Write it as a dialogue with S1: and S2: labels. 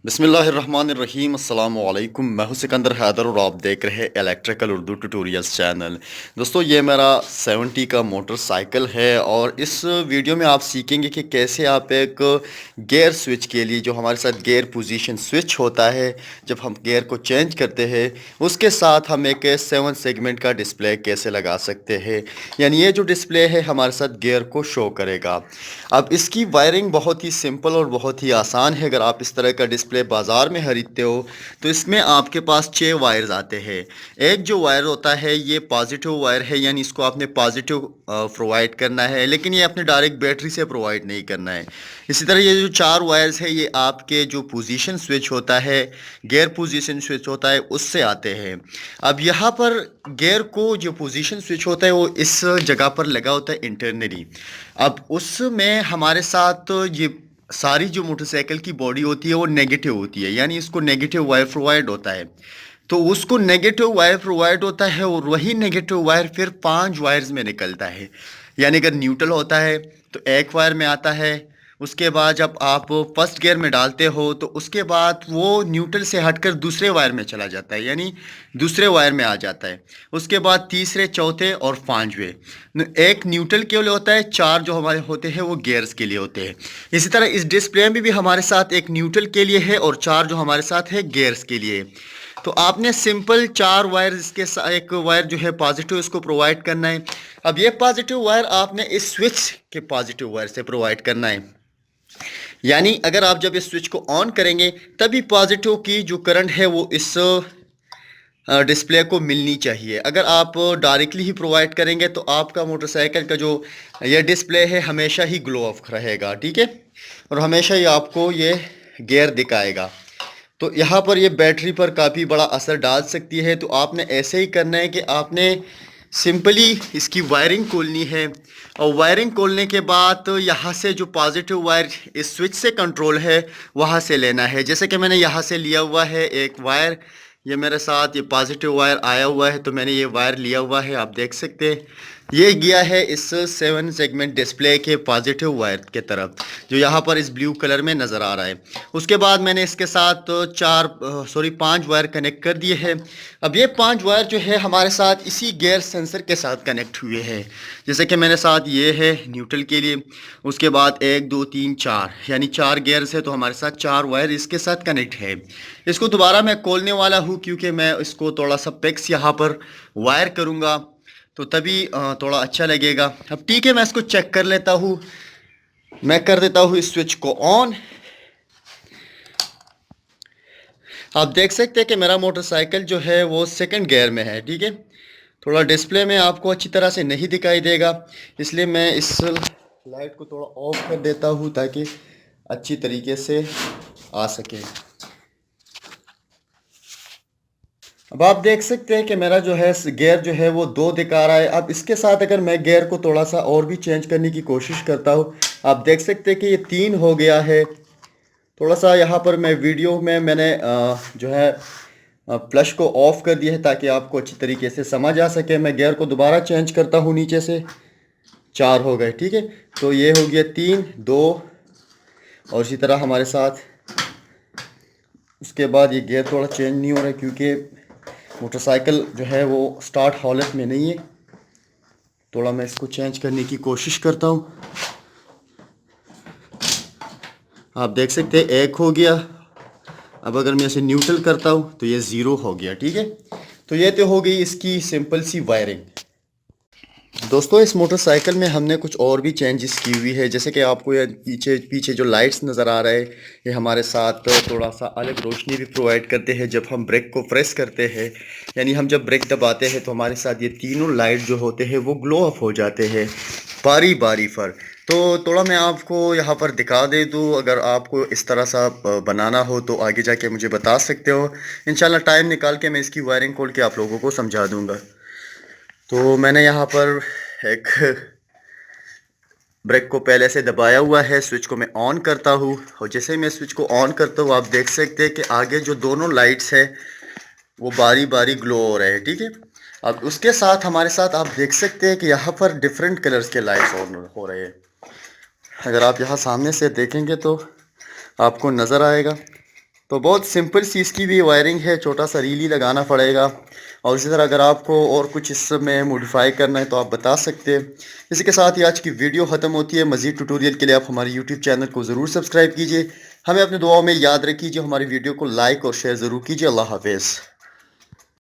S1: बिस्मिल्लाहिर्रहमानिर्रहीम अस्सलाम वालेकुम। मैं हूं सिकंदर हैदर और आप देख रहे हैं इलेक्ट्रिकल उर्दू ट्यूटोरियल्स चैनल। दोस्तों, ये मेरा 70 का मोटरसाइकिल है और इस वीडियो में आप सीखेंगे कि कैसे आप एक गियर स्विच के लिए, जो हमारे साथ गियर पोजीशन स्विच होता है जब हम गियर को चेंज करते हैं, उसके साथ हम एक 7 सेगमेंट का डिस्प्ले कैसे लगा सकते हैं। यानी ये जो डिस्प्ले है हमारे साथ गियर को शो करेगा। अब इसकी वायरिंग बहुत ही सिंपल और बहुत ही आसान है। अगर आप इस तरह का डिस्प्ले बाज़ार में खरीदते हो तो इसमें आपके पास 6 वायर्स आते हैं। एक जो वायर होता है ये पॉजिटिव वायर है, यानी इसको आपने पॉजिटिव प्रोवाइड करना है, लेकिन ये अपने डायरेक्ट बैटरी से प्रोवाइड नहीं करना है। इसी तरह ये जो 4 वायर्स है ये आपके जो पोजीशन स्विच होता है, गियर पोजीशन स्विच होता है, उससे आते हैं। अब यहाँ पर गियर को जो पोजीशन स्विच होता है वो इस जगह पर लगा होता है इंटरनली। अब उसमें हमारे साथ ये सारी जो मोटरसाइकिल की बॉडी होती है वो नेगेटिव होती है, यानी इसको नेगेटिव वायर प्रोवाइड होता है। तो उसको नेगेटिव वायर प्रोवाइड होता है और वही नेगेटिव वायर फिर 5 वायर्स में निकलता है। यानी अगर न्यूट्रल होता है तो एक वायर में आता है। उसके बाद जब आप फर्स्ट गियर में डालते हो तो उसके बाद वो न्यूट्रल से हटकर दूसरे वायर में चला जाता है, यानी दूसरे वायर में आ जाता है। उसके बाद तीसरे, चौथे और पांचवें, एक न्यूट्रल के लिए होता है, 4 जो हमारे होते हैं वो गियर्स के लिए होते हैं। इसी तरह इस डिस्प्ले में भी हमारे साथ एक न्यूट्रल के लिए है और 4 जो हमारे साथ है गियर्स के लिए। तो आपने सिंपल 4 वायर, इसके साथ एक वायर जो है पॉजिटिव, इसको प्रोवाइड करना है। अब ये पॉजिटिव वायर आपने इस स्विच के पॉजिटिव वायर से प्रोवाइड करना है। यानी अगर आप जब इस स्विच को ऑन करेंगे तभी पॉजिटिव की जो करंट है वो इस डिस्प्ले को मिलनी चाहिए। अगर आप डायरेक्टली ही प्रोवाइड करेंगे तो आपका मोटरसाइकिल का जो ये डिस्प्ले है हमेशा ही ग्लो ऑफ रहेगा, ठीक है, और हमेशा ही आपको ये गियर दिखाएगा। तो यहाँ पर ये बैटरी पर काफ़ी बड़ा असर डाल सकती है। तो आपने ऐसे ही करना है कि आपने सिंपली इसकी वायरिंग खोलनी है और वायरिंग खोलने के बाद तो यहाँ से जो पॉजिटिव वायर इस स्विच से कंट्रोल है वहाँ से लेना है। जैसे कि मैंने यहाँ से लिया हुआ है एक वायर, ये मेरे साथ ये पॉजिटिव वायर आया हुआ है तो मैंने ये वायर लिया हुआ है, आप देख सकते हैं। ये गया है इस 7 सेगमेंट डिस्प्ले के पॉजिटिव वायर के तरफ, जो यहाँ पर इस ब्लू कलर में नज़र आ रहा है। उसके बाद मैंने इसके साथ 5 वायर कनेक्ट कर दिए हैं। अब ये 5 वायर जो है हमारे साथ इसी गियर सेंसर के साथ कनेक्ट हुए हैं। जैसे कि मेरे साथ ये है न्यूट्रल के लिए, उसके बाद 1 2 3 4, यानी 4 गियर्स है तो हमारे साथ 4 वायर इसके साथ कनेक्ट है। इसको दोबारा मैं खोलने वाला हूँ क्योंकि मैं इसको थोड़ा सा पेक्स यहाँ पर वायर करूँगा तो तभी थोड़ा अच्छा लगेगा। अब ठीक है, मैं इसको चेक कर लेता हूँ। मैं कर देता हूँ इस स्विच को ऑन। आप देख सकते हैं कि मेरा मोटरसाइकिल जो है वो सेकंड गियर में है, ठीक है। थोड़ा डिस्प्ले में आपको अच्छी तरह से नहीं दिखाई देगा, इसलिए मैं इस लाइट को थोड़ा ऑफ कर देता हूँ ताकि अच्छी तरीके से आ सके। अब आप देख सकते हैं कि मेरा जो है गियर जो है वो 2 दिखा रहा है। अब इसके साथ अगर मैं गियर को थोड़ा सा और भी चेंज करने की कोशिश करता हूँ, आप देख सकते हैं कि ये 3 हो गया है। थोड़ा सा यहाँ पर मैं वीडियो में मैंने जो है फ्लश को ऑफ कर दिया है ताकि आपको अच्छी तरीके से समझ आ सके। मैं गियर को दोबारा चेंज करता हूँ, नीचे से 4 हो गए, ठीक है। तो ये हो गया 3 2, और इसी तरह हमारे साथ उसके बाद ये गियर थोड़ा चेंज नहीं हो रहा है क्योंकि मोटरसाइकिल जो है वो स्टार्ट हालत में नहीं है। थोड़ा मैं इसको चेंज करने की कोशिश करता हूँ। आप देख सकते हैं 1 हो गया। अब अगर मैं इसे न्यूट्रल करता हूँ तो ये 0 हो गया, ठीक है। तो ये तो हो गई इसकी सिंपल सी वायरिंग। दोस्तों, इस मोटरसाइकिल में हमने कुछ और भी चेंजेस की हुई है। जैसे कि आपको ये पीछे पीछे जो लाइट्स नज़र आ रहा है ये हमारे साथ थोड़ा सा अलग रोशनी भी प्रोवाइड करते हैं जब हम ब्रेक को प्रेस करते हैं। यानी हम जब ब्रेक दबाते हैं तो हमारे साथ ये तीनों लाइट जो होते हैं वो ग्लो अप हो जाते हैं बारी बारी पर। तो थोड़ा मैं आपको यहाँ पर दिखा दे दूँ, अगर आपको इस तरह सा बनाना हो तो आगे जाके मुझे बता सकते हो। इंशाल्लाह टाइम निकाल के मैं इसकी वायरिंग खोल के आप लोगों को समझा दूँगा। तो मैंने यहाँ पर एक ब्रेक को पहले से दबाया हुआ है। स्विच को मैं ऑन करता हूँ और जैसे ही मैं स्विच को ऑन करता हूँ आप देख सकते हैं कि आगे जो दोनों लाइट्स है वो बारी बारी ग्लो हो रहे हैं, ठीक है। अब उसके साथ हमारे साथ आप देख सकते हैं कि यहाँ पर डिफरेंट कलर्स के लाइट्स ऑन हो रहे हैं। अगर आप यहाँ सामने से देखेंगे तो आपको नज़र आएगा। तो बहुत सिंपल सी इसकी भी वायरिंग है, छोटा सा रील ही लगाना पड़ेगा। और इसी तरह अगर आपको और कुछ इसमें मॉडिफाई करना है तो आप बता सकते हैं। इसी के साथ ही आज की वीडियो ख़त्म होती है। मज़ीद ट्यूटोरियल के लिए आप हमारे यूट्यूब चैनल को ज़रूर सब्सक्राइब कीजिए। हमें अपने दुआओं में याद रखिए। हमारी वीडियो को लाइक और शेयर ज़रूर कीजिए। अल्लाह हाफिज़।